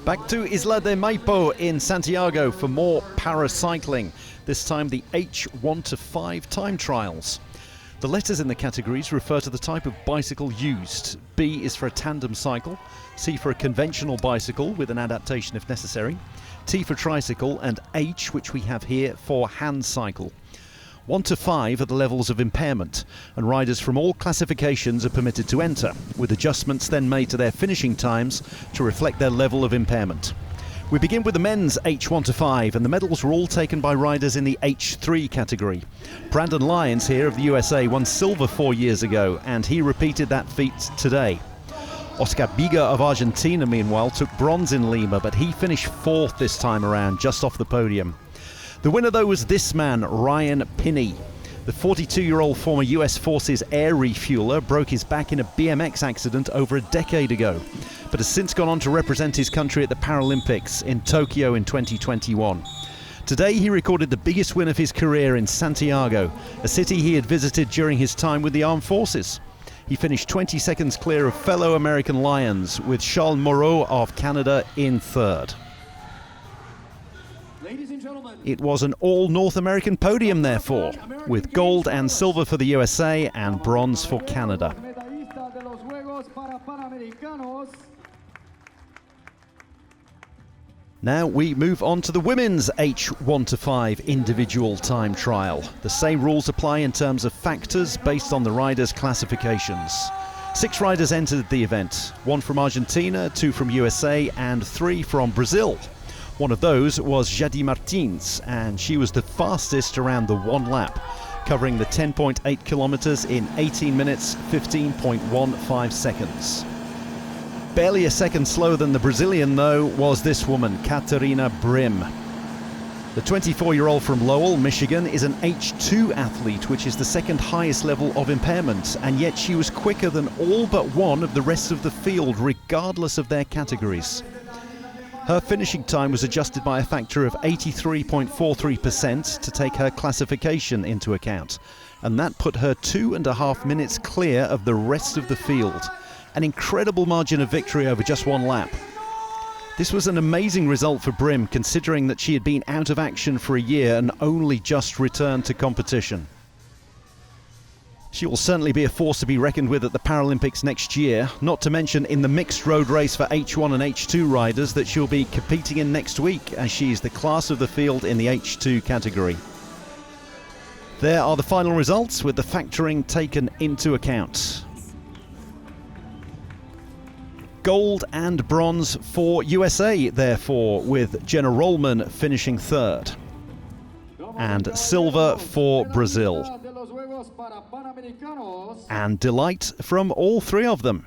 Back to Isla de Maipo in Santiago for more paracycling, this time the H1-5 time trials. The letters in the categories refer to the type of bicycle used. B is for a tandem cycle, C for a conventional bicycle with an adaptation if necessary, T for tricycle, and H, which we have here, for hand cycle. 1 to 5 are the levels of impairment, and riders from all classifications are permitted to enter, with adjustments then made to their finishing times to reflect their level of impairment. We begin with the men's H1-5, and the medals were all taken by riders in the H3 category. Brandon Lyons here of the USA won silver 4 years ago, and he repeated that feat today. Oscar Biga of Argentina, meanwhile, took bronze in Lima, but he finished 4th this time around, just off the podium. The winner, though, was this man, Ryan Pinney. The 42-year-old former US Forces air refueler broke his back in a BMX accident over a decade ago, but has since gone on to represent his country at the Paralympics in Tokyo in 2021. Today he recorded the biggest win of his career in Santiago, a city he had visited during his time with the armed forces. He finished 20 seconds clear of fellow American Lions, with Charles Moreau of Canada in 3rd. It was an all-North American podium, therefore, with gold and silver for the USA and bronze for Canada. Now we move on to the women's H1-5 individual time trial. The same rules apply in terms of factors based on the riders' classifications. 6 riders entered the event, 1 from Argentina, 2 from USA and 3 from Brazil. One of those was Jadi Martins, and she was the fastest around the 1 lap, covering the 10.8 kilometers in 18 minutes, 15.15 seconds. Barely a second slower than the Brazilian, though, was this woman, Catarina Brim. The 24-year-old from Lowell, Michigan, is an H2 athlete, which is the second highest level of impairment, and yet she was quicker than all but one of the rest of the field, regardless of their categories. Her finishing time was adjusted by a factor of 83.43% to take her classification into account, and that put her 2.5 minutes clear of the rest of the field. An incredible margin of victory over just 1 lap. This was an amazing result for Brim, considering that she had been out of action for a year and only just returned to competition. She will certainly be a force to be reckoned with at the Paralympics next year, not to mention in the mixed road race for H1 and H2 riders that she'll be competing in next week, as she's the class of the field in the H2 category. There are the final results, with the factoring taken into account. Gold and bronze for USA, therefore, with Jenna Rollman finishing 3rd. And silver for Brazil. And delight from all 3 of them.